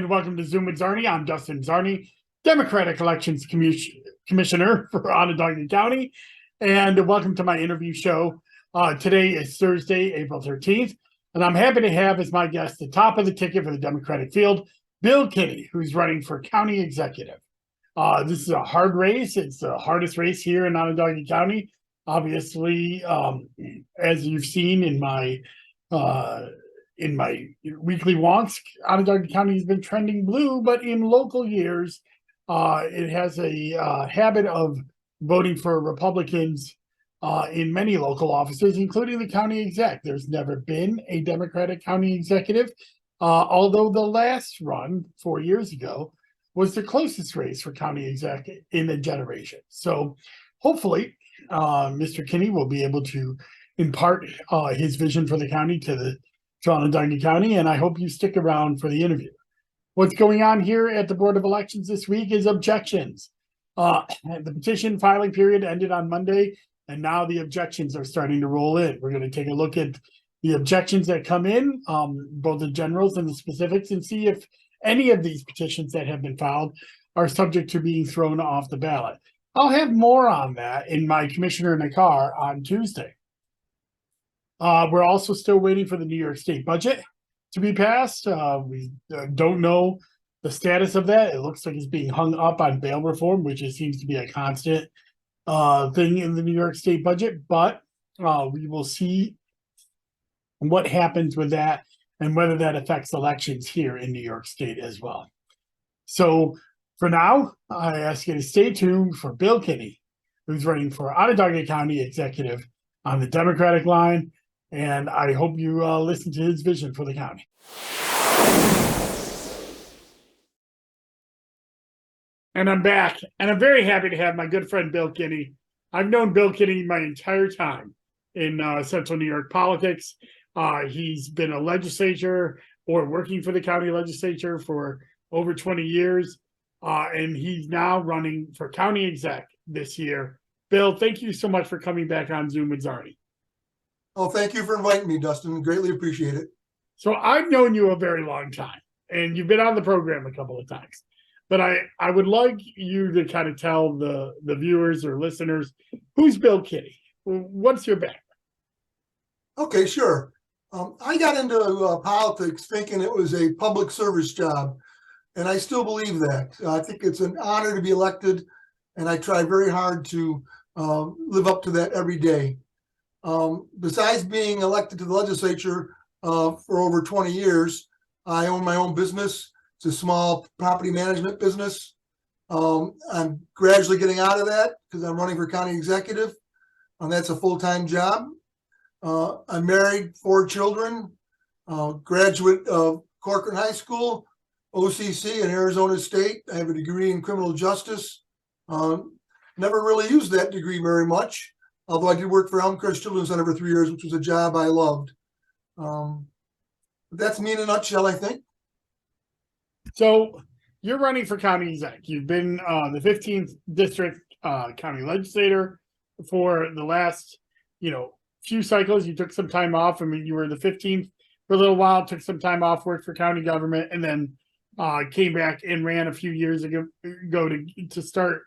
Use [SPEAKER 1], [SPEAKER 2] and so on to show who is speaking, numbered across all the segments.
[SPEAKER 1] And welcome to Zoom with Czarny. I'm Dustin Czarny, Democratic Elections Commissioner for Onondaga County. And welcome to my interview show. Today is Thursday, April 13th. And I'm happy to have as my guest the top of the ticket for the Democratic field, Bill Kinne, who's running for county executive. This is a hard race. It's the hardest race here in Onondaga County. Obviously, as you've seen in my weekly wonks, Onondaga County has been trending blue, but in local years, it has a habit of voting for Republicans in many local offices, including the county exec. There's never been a Democratic county executive, although the last run 4 years ago was the closest race for county exec in a generation. So hopefully, Mr. Kinne will be able to impart his vision for the county to Onondaga County, and I hope you stick around for the interview. What's going on here at the Board of Elections this week is objections. The petition filing period ended on Monday, and now the objections are starting to roll in. We're going to take a look at the objections that come in, both the generals and the specifics, and see if any of these petitions that have been filed are subject to being thrown off the ballot. I'll have more on that in my Commissioner in the Car on Tuesday. We're also still waiting for the New York State budget to be passed. We don't know the status of that. It looks like it's being hung up on bail reform, which seems to be a constant thing in the New York State budget. But we will see what happens with that and whether that affects elections here in New York State as well. So for now, I ask you to stay tuned for Bill Kinne, who's running for Onondaga County Executive on the Democratic line. And I hope you listen to his vision for the county. And I'm back, and I'm very happy to have my good friend Bill Kinne. I've known Bill Kinne my entire time in Central New York politics. He's been a legislator or working for the county legislature for over 20 years, and he's now running for county exec this year. Bill, thank you so much for coming back on Zoom with Czarny.
[SPEAKER 2] Oh, thank you for inviting me, Dustin. Greatly appreciate it.
[SPEAKER 1] So I've known you a very long time, and you've been on the program a couple of times. But I would like you to kind of tell the viewers or listeners, who's Bill Kinne? What's your background?
[SPEAKER 2] Okay, sure. I got into politics thinking it was a public service job, and I still believe that. I think it's an honor to be elected, and I try very hard to live up to that every day. Besides being elected to the legislature for over 20 years, I own my own business. It's a small property management business. I'm gradually getting out of that because I'm running for county executive, and that's a full-time job. I'm married, 4 children, graduate of Corcoran High School, OCC in Arizona State. I have a degree in criminal justice. Never really used that degree very much, although I did work for Elmcrest Children's Center for 3 years, which was a job I loved. That's me in a nutshell, I think.
[SPEAKER 1] So you're running for county exec. You've been the 15th district county legislator for the last, few cycles. You took some time off. I mean, you were the 15th for a little while, took some time off, worked for county government, and then came back and ran a few years ago to start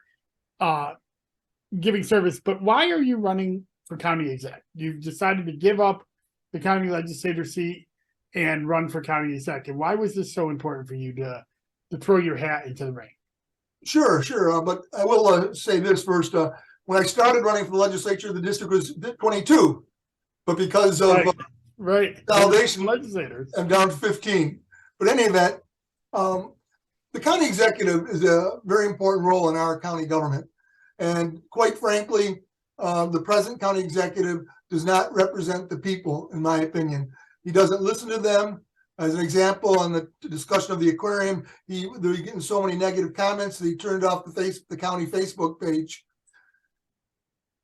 [SPEAKER 1] giving service. But why are you running for county exec? You've decided to give up the county legislator seat and run for county exec. And why was this so important for you to throw your hat into the ring?
[SPEAKER 2] Sure. But I will say this first. When I started running for the legislature, the district was 22. But because of consolidation,
[SPEAKER 1] legislators,
[SPEAKER 2] I'm down to 15. But in any event, the county executive is a very important role in our county government. And quite frankly, the present county executive does not represent the people, in my opinion. He doesn't listen to them. As an example, on the discussion of the aquarium, they were getting so many negative comments that he turned off the county Facebook page.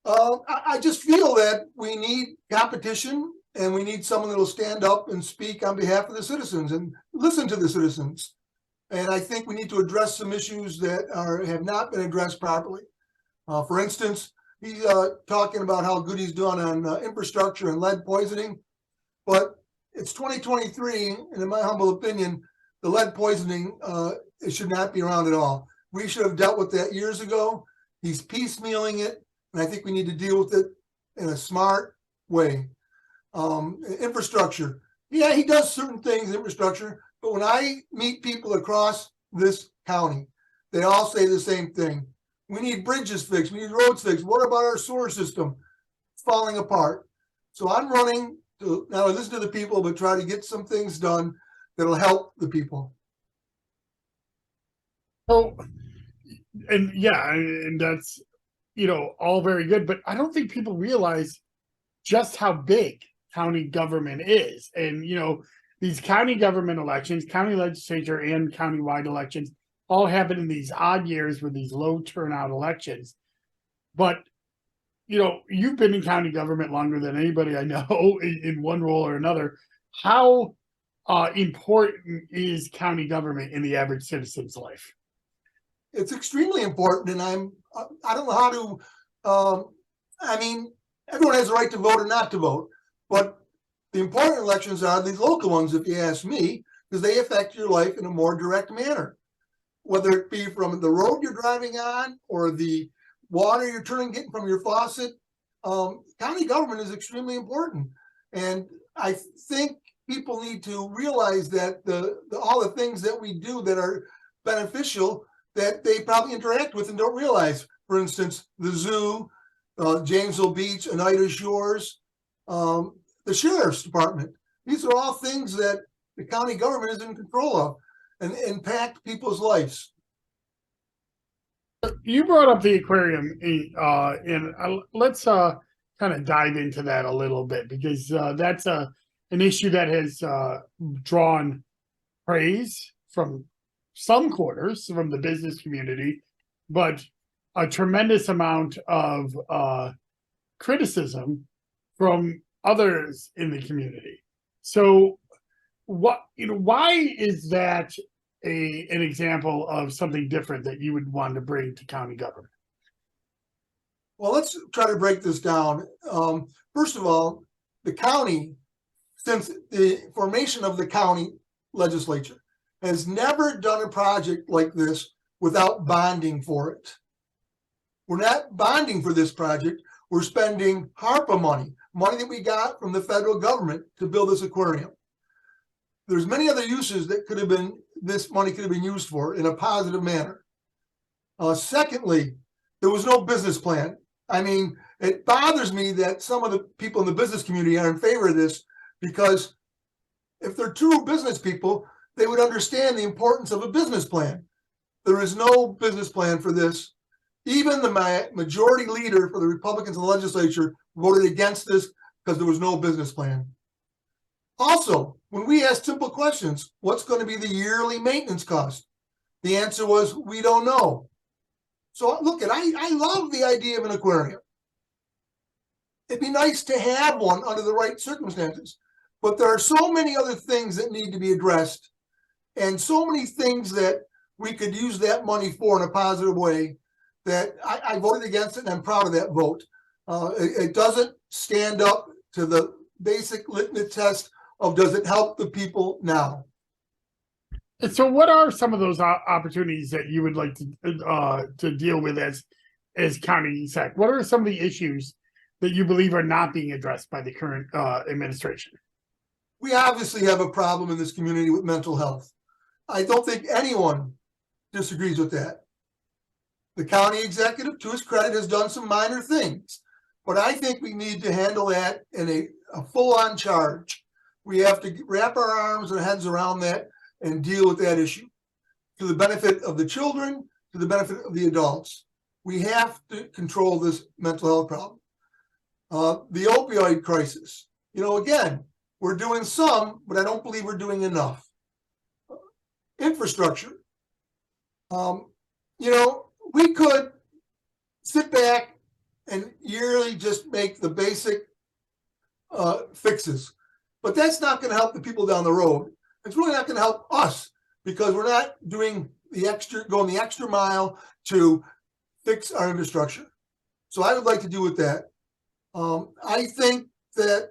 [SPEAKER 2] I just feel that we need competition, and we need someone that will stand up and speak on behalf of the citizens and listen to the citizens. And I think we need to address some issues that have not been addressed properly. For instance, he's talking about how good he's done on infrastructure and lead poisoning, but it's 2023, and in my humble opinion, the lead poisoning, it should not be around at all. We should have dealt with that years ago. He's piecemealing it, and I think we need to deal with it in a smart way. Infrastructure. Yeah, he does certain things, infrastructure, but when I meet people across this county, they all say the same thing. We need bridges fixed. We need roads fixed. What about our sewer system? It's falling apart. So I'm running to not listen to the people, but try to get some things done that'll help the people.
[SPEAKER 1] So, and yeah, and that's, all very good, but I don't think people realize just how big county government is. And, these county government elections, county legislature and countywide elections all happen in these odd years with these low turnout elections. But, you've been in county government longer than anybody I know in one role or another. How important is county government in the average citizen's life?
[SPEAKER 2] It's extremely important, and I don't know how to. I mean, everyone has the right to vote or not to vote, but the important elections are these local ones, if you ask me, because they affect your life in a more direct manner, whether it be from the road you're driving on or the water you're getting from your faucet. County government is extremely important, and I think people need to realize that all the things that we do that are beneficial that they probably interact with and don't realize. For instance, the zoo, Jamesville Beach, Oneida Shores, the sheriff's department. These are all things that the county government is in control of and impact people's lives.
[SPEAKER 1] You brought up the aquarium, and let's kind of dive into that a little bit, because that's an issue that has drawn praise from some quarters from the business community, but a tremendous amount of criticism from others in the community. So why is that an example of something different that you would want to bring to county government?
[SPEAKER 2] Well, let's try to break this down. First of all, the county, since the formation of the county legislature, has never done a project like this without bonding for it. We're not bonding for this project. We're spending HARPA money that we got from the federal government to build this aquarium. There's many other uses that this money could have been used for in a positive manner. Secondly, there was no business plan. I mean, it bothers me that some of the people in the business community are in favor of this, because if they're true business people, they would understand the importance of a business plan. There is no business plan for this. Even the majority leader for the Republicans in the legislature voted against this because there was no business plan. Also, when we asked simple questions, what's going to be the yearly maintenance cost? The answer was, we don't know. So look, I love the idea of an aquarium. It'd be nice to have one under the right circumstances, but there are so many other things that need to be addressed, and so many things that we could use that money for in a positive way, that I voted against it, and I'm proud of that vote. It doesn't stand up to the basic litmus test of, does it help the people now?
[SPEAKER 1] And so what are some of those opportunities that you would like to deal with as county exec? What are some of the issues that you believe are not being addressed by the current administration?
[SPEAKER 2] We obviously have a problem in this community with mental health. I don't think anyone disagrees with that. The county executive, to his credit, has done some minor things, but I think we need to handle that in a full-on charge. We have to wrap our arms and heads around that and deal with that issue to the benefit of the children, to the benefit of the adults. We have to control this mental health problem. The opioid crisis. Again, we're doing some, but I don't believe we're doing enough. Infrastructure. We could sit back and yearly just make the basic fixes, but that's not going to help the people down the road. It's really not going to help us, because we're not going the extra mile to fix our infrastructure. So I would like to do with that. I think that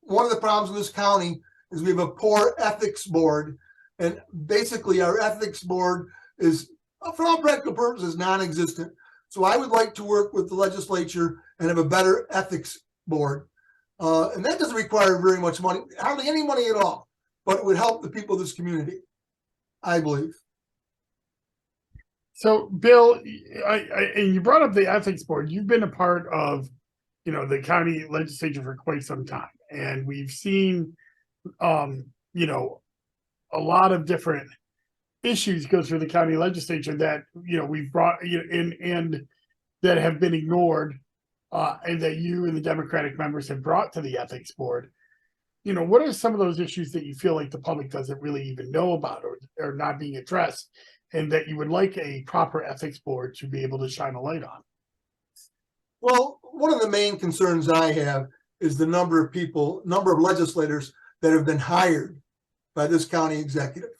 [SPEAKER 2] one of the problems in this county is we have a poor ethics board And basically our ethics board is, for all practical purposes, non-existent. So I would like to work with the legislature and have a better ethics board. And that doesn't require very much money, hardly any money at all, but it would help the people of this community, I believe.
[SPEAKER 1] So, Bill, and you brought up the ethics board. You've been a part of, the county legislature for quite some time, and we've seen, a lot of different issues go through the county legislature that we've brought in and that have been ignored, and that you and the Democratic members have brought to the ethics board. What are some of those issues that you feel like the public doesn't really even know about or not being addressed, and that you would like a proper ethics board to be able to shine a light on?
[SPEAKER 2] Well, one of the main concerns I have is the number of legislators that have been hired by this county executive.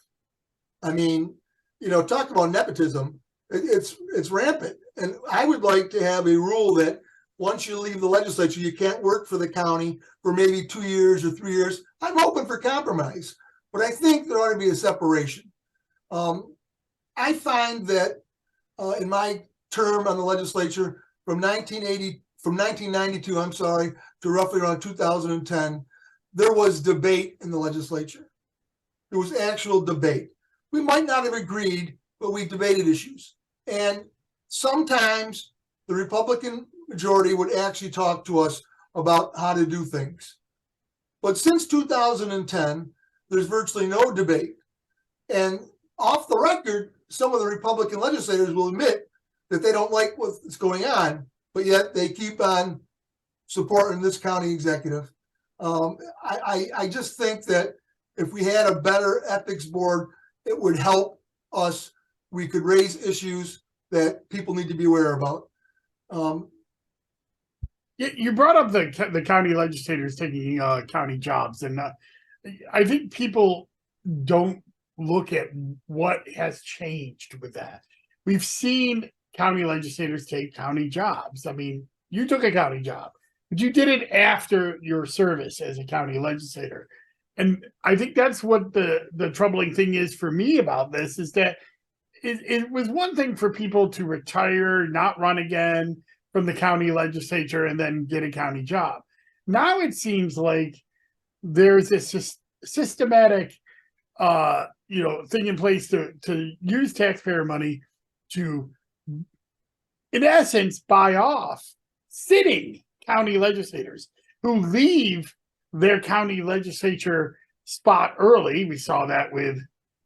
[SPEAKER 2] I mean, talk about nepotism. It's rampant. And I would like to have a rule that once you leave the legislature, you can't work for the county for maybe 2 years or 3 years. I'm open for compromise, but I think there ought to be a separation. I find that in my term on the legislature from 1992, to roughly around 2010, there was debate in the legislature. There was actual debate. We might not have agreed, but we debated issues. And sometimes the Republican majority would actually talk to us about how to do things. But since 2010, there's virtually no debate. And off the record, some of the Republican legislators will admit that they don't like what's going on, but yet they keep on supporting this county executive. I just think that if we had a better ethics board, it would help us. We could raise issues that people need to be aware about.
[SPEAKER 1] You brought up the county legislators taking county jobs, and I think people don't look at what has changed with that. We've seen county legislators take county jobs. I mean, you took a county job, but you did it after your service as a county legislator. And I think that's what the troubling thing is for me about this, is that it was one thing for people to retire, not run again from the county legislature, and then get a county job. Now it seems like there's this systematic thing in place to use taxpayer money to, in essence, buy off sitting county legislators who leave their county legislature spot early. We saw that with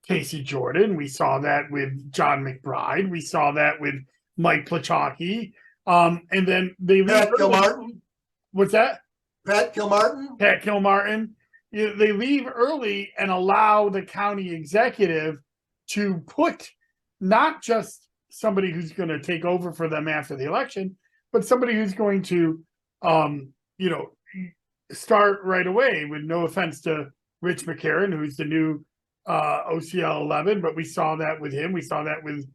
[SPEAKER 1] Casey Jordan. We saw that with John McBride. We saw that with Mike Plachocki. And then they leave.
[SPEAKER 2] Pat Kilmartin.
[SPEAKER 1] What's that?
[SPEAKER 2] Pat Kilmartin.
[SPEAKER 1] Pat Kilmartin. They leave early and allow the county executive to put not just somebody who's going to take over for them after the election, but somebody who's going to, start right away. With no offense to Rich McCarron, who's the new OCL 11, but we saw that with him. We saw that with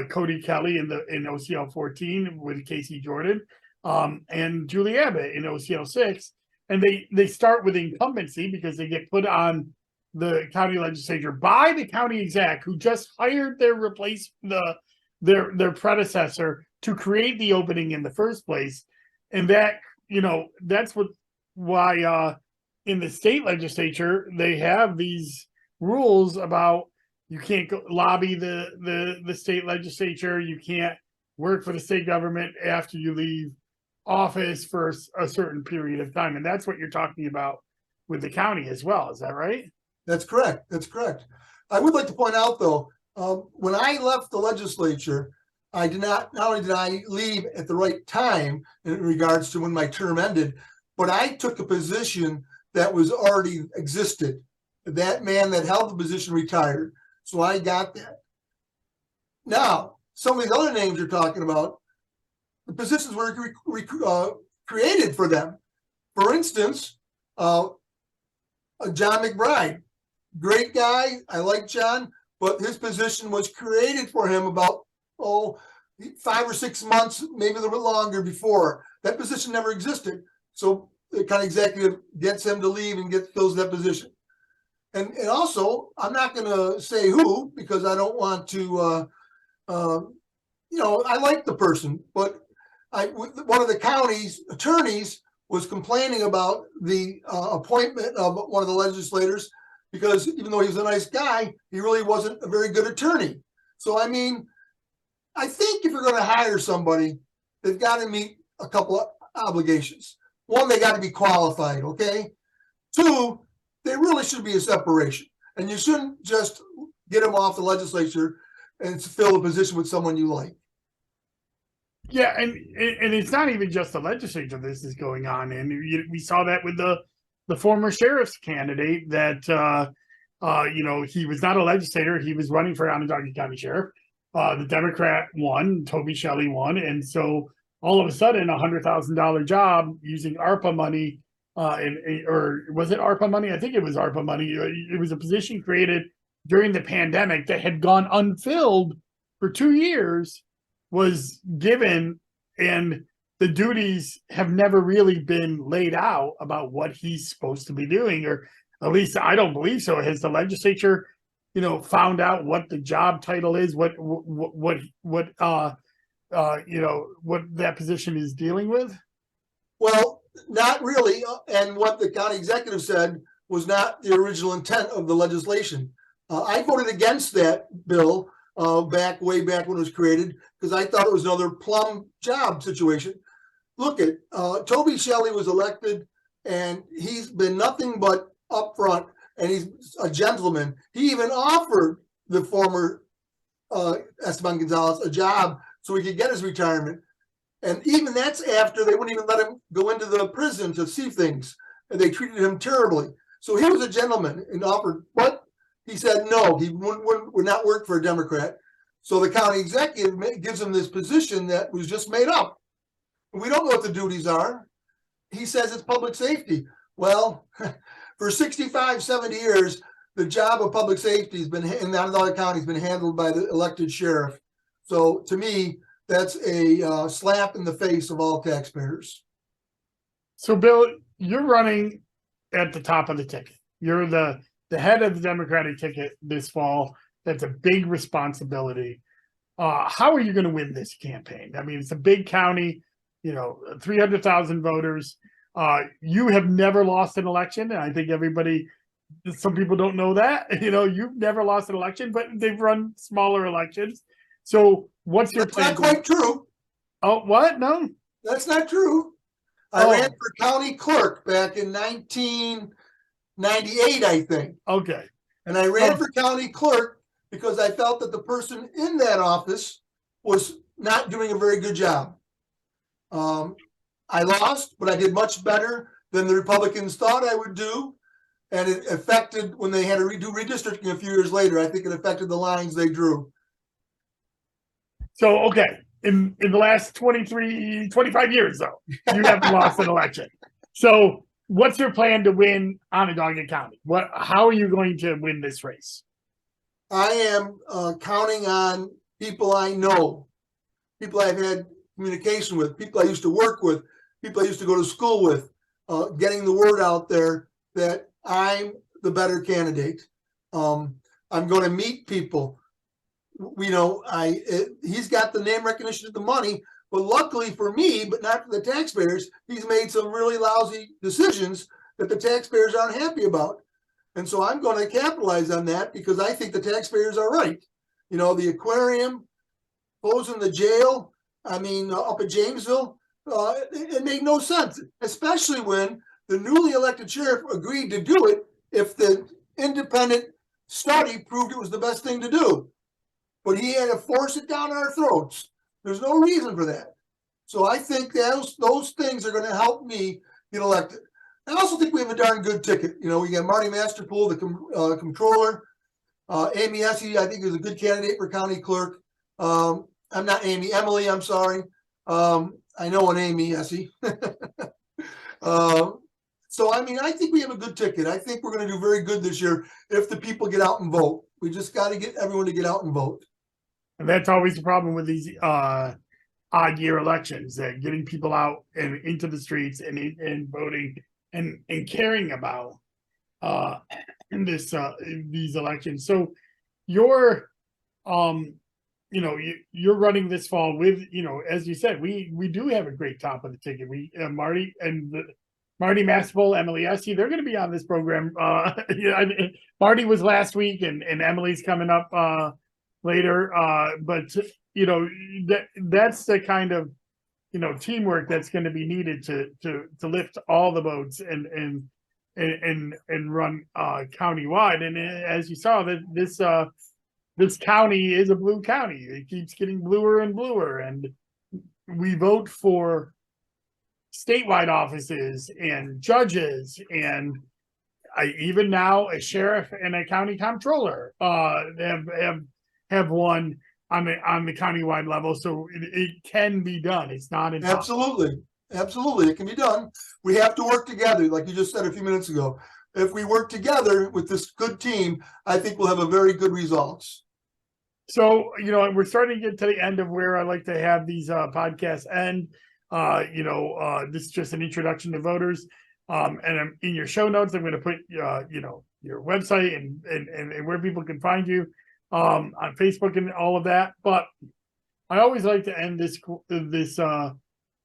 [SPEAKER 1] Cody Kelly in OCL 14 with Casey Jordan, and Julie Abbott in OCL 6. And they start with incumbency because they get put on the county legislature by the county exec, who just hired their their predecessor to create the opening in the first place. And that, that's why in the state legislature they have these rules about you can't lobby the state legislature, you can't work for the state government after you leave office for a certain period of time. And that's what you're talking about with the county as well. Is that right?
[SPEAKER 2] That's correct. That's correct. I would like to point out, though, when I left the legislature, I did not only did I leave at the right time in regards to when my term ended, but I took a position that was already existed. That man that held the position retired. So I got that. Now, some of these other names you're talking about, the positions were created for them. For instance, John McBride, great guy. I like John, but his position was created for him about 5 or 6 months, maybe a little bit longer before. That position never existed. So the county executive gets him to leave and fills that position. And also, I'm not going to say who because I don't want to, I like the person, but one of the county's attorneys was complaining about the appointment of one of the legislators because even though he was a nice guy, he really wasn't a very good attorney. So, I mean, I think if you're going to hire somebody, they've got to meet a couple of obligations. One, they got to be qualified, okay? Two, there really should be a separation. And you shouldn't just get them off the legislature and fill a position with someone you like.
[SPEAKER 1] Yeah, and it's not even just the legislature this is going on, and we saw that with the former sheriff's candidate that he was not a legislator, he was running for Onondaga County Sheriff. The Democrat won, Toby Shelley won, and so all of a sudden $100,000 job using ARPA money, or was it ARPA money? I think it was ARPA money. It was a position created during the pandemic that had gone unfilled for 2 years. Was given, and the duties have never really been laid out about what he's supposed to be doing, or at least I don't believe so. Has the legislature, found out what the job title is, what that position is dealing with?
[SPEAKER 2] Well, not really. And what the county executive said was not the original intent of the legislation. I voted against that bill way back when it was created, because I thought it was another plum job situation. Look at Toby Shelley was elected, and he's been nothing but upfront, and he's a gentleman. He even offered the former Esteban Gonzalez a job so he could get his retirement. And even that's after they wouldn't even let him go into the prison to see things, and they treated him terribly. So he was a gentleman and offered, but he said no, he would not work for a Democrat. So the county executive gives him this position that was just made up. We don't know what the duties are. He says it's public safety. Well, for 65, 70 years, the job of public safety has been in Onondaga County has been handled by the elected sheriff. So to me, that's a slap in the face of all taxpayers.
[SPEAKER 1] So, Bill, you're running at the top of the ticket. You're the head of the Democratic ticket this fall. That's a big responsibility. How are you going to win this campaign? I mean, it's a big county, 300,000 voters. You have never lost an election. And I think some people don't know that. You've never lost an election, but they've run smaller elections. So what's your plan?
[SPEAKER 2] That's not quite true.
[SPEAKER 1] Oh, what? No?
[SPEAKER 2] That's not true. I ran for county clerk back in 1998, I think.
[SPEAKER 1] Okay.
[SPEAKER 2] And I ran for county clerk because I felt that the person in that office was not doing a very good job. I lost, but I did much better than the Republicans thought I would do. And it affected, when they had to redo redistricting a few years later, I think it affected the lines they drew.
[SPEAKER 1] So, okay, in the last 25 years, though, you haven't lost an election. So what's your plan to win Onondaga County? How are you going to win this race?
[SPEAKER 2] I am counting on people I know, people I've had communication with, people I used to work with, people I used to go to school with, getting the word out there that I'm the better candidate. I'm going to meet people. He's got the name recognition of the money, but luckily for me, but not for the taxpayers, he's made some really lousy decisions that the taxpayers aren't happy about. And so I'm going to capitalize on that because I think the taxpayers are right. The aquarium, closing the jail, up at Jamesville, it made no sense, especially when the newly elected sheriff agreed to do it if the independent study proved it was the best thing to do. But he had to force it down our throats. There's no reason for that. So I think those things are going to help me get elected. I also think we have a darn good ticket. We got Marty Masterpool, the comptroller. Amy Essie, I think, is a good candidate for county clerk. I'm not Amy, Emily, I'm sorry. I know an Amy Essie. So, I think we have a good ticket. I think we're going to do very good this year if the people get out and vote. We just got to get everyone to get out and vote.
[SPEAKER 1] And that's always the problem with these odd year elections, that getting people out and into the streets and voting and caring about in this in these elections. So you're you're running this fall with, as you said, we do have a great top of the ticket. We Marty and Marty Maspel, Emily Essie, they're going to be on this program. Marty was last week, and Emily's coming up later. But that's the kind of teamwork that's going to be needed to lift all the boats and run countywide. And as you saw, that this county is a blue county. It keeps getting bluer and bluer, and we vote for statewide offices and judges, and even now a sheriff and a county comptroller have won on the countywide level. So it can be done. It's not impossible.
[SPEAKER 2] Absolutely, it can be done. We have to work together, like you just said a few minutes ago. If we work together with this good team, I think we'll have a very good results.
[SPEAKER 1] So, we're starting to get to the end of where I like to have these podcasts end. This is just an introduction to voters. And in your show notes, I'm going to put, your website and where people can find you on Facebook and all of that. But I always like to end this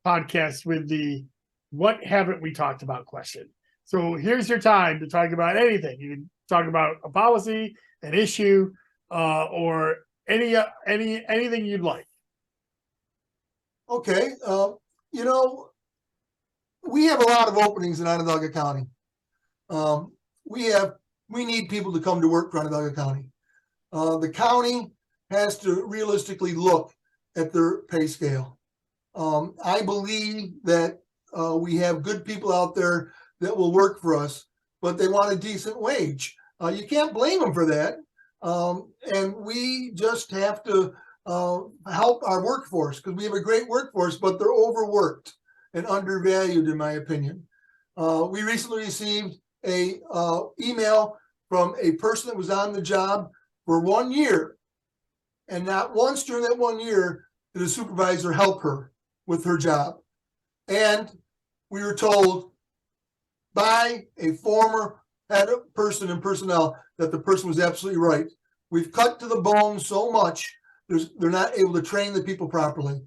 [SPEAKER 1] podcast with the "What haven't we talked about?" question. So here's your time to talk about anything. You can talk about a policy, an issue, or anything you'd like.
[SPEAKER 2] Okay. We have a lot of openings in Onondaga County. We need people to come to work for Onondaga County. The county has to realistically look at their pay scale. I believe that we have good people out there that will work for us, but they want a decent wage. You can't blame them for that. And we just have to help our workforce, because we have a great workforce, but they're overworked and undervalued, in my opinion. We recently received a email from a person that was on the job for 1 year, and not once during that 1 year did a supervisor help her with her job. And we were told by a former head person in personnel that the person was absolutely right. We've cut to the bone so much, they're not able to train the people properly.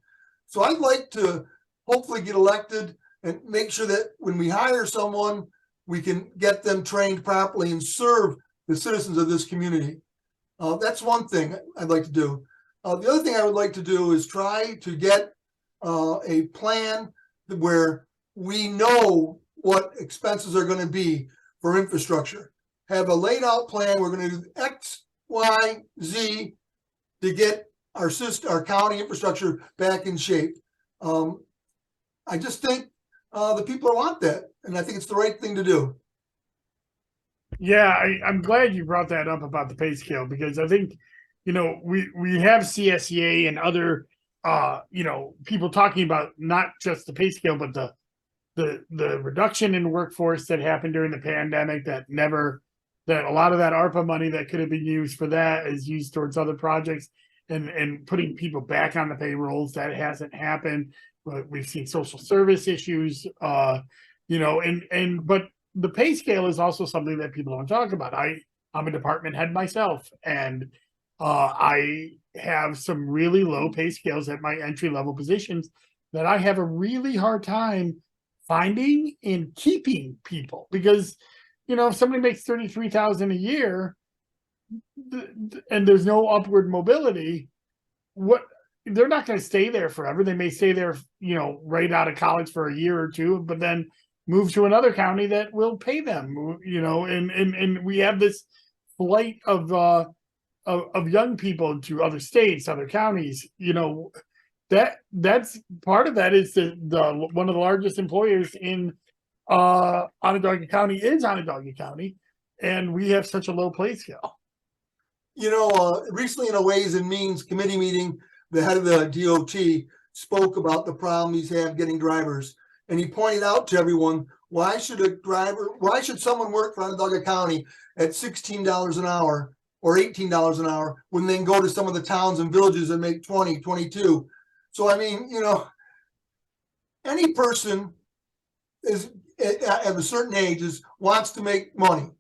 [SPEAKER 2] So I'd like to hopefully get elected and make sure that when we hire someone, we can get them trained properly and serve the citizens of this community. That's one thing I'd like to do. The other thing I would like to do is try to get a plan where we know what expenses are going to be for infrastructure. Have a laid out plan. We're going to do X, Y, Z to get our county infrastructure back in shape. I just think the people want that, and I think it's the right thing to do.
[SPEAKER 1] Yeah, I'm glad you brought that up about the pay scale, because I think, we have CSEA and other, people talking about not just the pay scale, but the reduction in workforce that happened during the pandemic, that a lot of that ARPA money that could have been used for that is used towards other projects, and putting people back on the payrolls. That hasn't happened. But we've seen social service issues, but the pay scale is also something that people don't talk about. I'm a department head myself, and I have some really low pay scales at my entry level positions that I have a really hard time finding and keeping people, because if somebody makes $33,000 a year and there's no upward mobility, they're not going to stay there forever. They may stay there, right out of college for a year or two, but then move to another county that will pay them, and we have this flight of young people to other states, other counties. That's part of that is the one of the largest employers in Onondaga County is Onondaga County, and we have such a low pay scale.
[SPEAKER 2] Recently in a Ways and Means committee meeting, the head of the DOT spoke about the problem he's had getting drivers. And he pointed out to everyone, why should someone work for Onondaga County at $16 an hour or $18 an hour when they can go to some of the towns and villages and make 20, 22? So, I mean, any person is at a certain age wants to make money.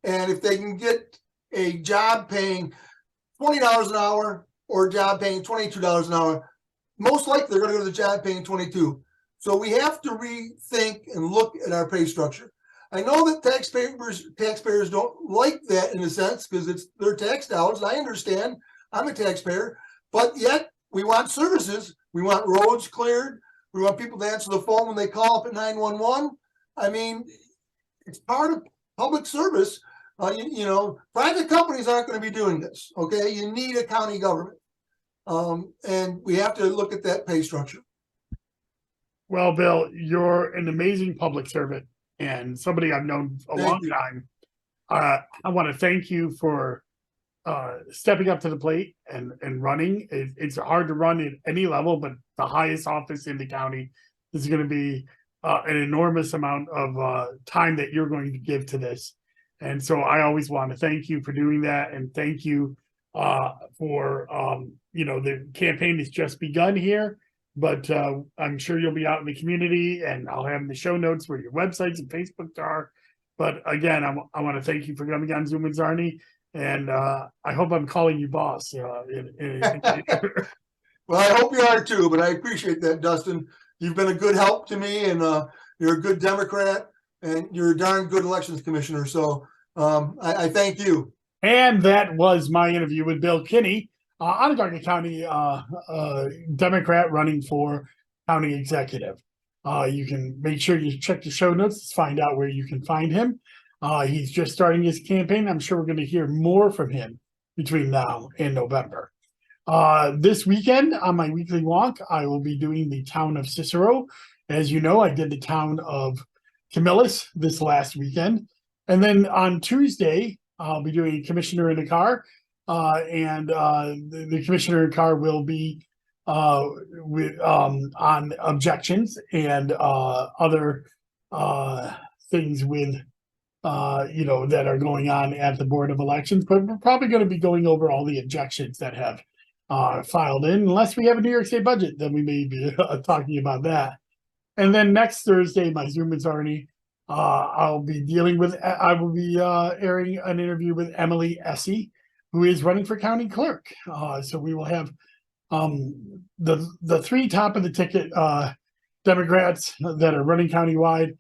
[SPEAKER 2] And if they can get a job paying $20 an hour or a job paying $22 an hour, most likely they're going to go to the job paying 22. So we have to rethink and look at our pay structure. I know that taxpayers don't like that in a sense because it's their tax dollars. I understand. I'm a taxpayer, but yet we want services. We want roads cleared. We want people to answer the phone when they call up at 911. I mean, it's part of public service. You know, private companies aren't going to be doing this. Okay, you need a county government, and we have to look at that pay structure.
[SPEAKER 1] Well, Bill, you're an amazing public servant and somebody I've known a long time. I want to thank you for stepping up to the plate and running. It's hard to run at any level, but the highest office in the county is going to be an enormous amount of time that you're going to give to this. And so I always want to thank you for doing that. And thank you for, you know, the campaign has just begun here. But I'm sure you'll be out in the community, and I'll have in the show notes where your websites and Facebooks are. But again, I want to thank you for coming on Zoom with Czarny, and I hope I'm calling you boss.
[SPEAKER 2] Well, I hope you are too, but I appreciate that, Dustin. You've been a good help to me, and you're a good Democrat, and you're a darn good elections commissioner. So I thank you.
[SPEAKER 1] And that was my interview with Bill Kinne, Onondaga County Democrat running for county executive. You can make sure you check the show notes to find out where you can find him. He's just starting his campaign. I'm sure we're going to hear more from him between now and November. This weekend on my weekly walk, I will be doing the town of Cicero. As you know, I did the town of Camillus this last weekend. And then on Tuesday, I'll be doing Commissioner in the Car. And the commissioner in car will be on objections and other things with you know, that are going on at the Board of Elections. But we're probably going to be going over all the objections that have filed in, unless we have a New York State budget. Then we may be talking about that. And then next Thursday, my Zoom is already. I will be airing an interview with Emily Essie, who is running for county clerk. So we will have the three top of the ticket Democrats that are running countywide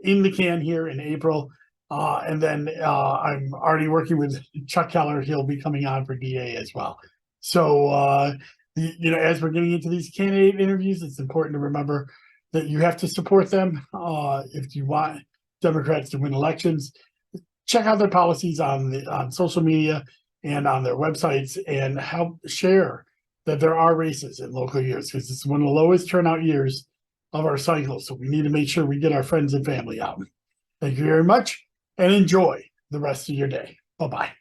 [SPEAKER 1] in the can here in April. And then I'm already working with Chuck Keller. He'll be coming on for DA as well. So, you know, as we're getting into these candidate interviews, it's important to remember that you have to support them if you want Democrats to win elections. Check out their policies on social media and on their websites, and help share that there are races in local years, because it's one of the lowest turnout years of our cycle. So we need to make sure we get our friends and family out. Thank you very much, and enjoy the rest of your day. Bye-bye.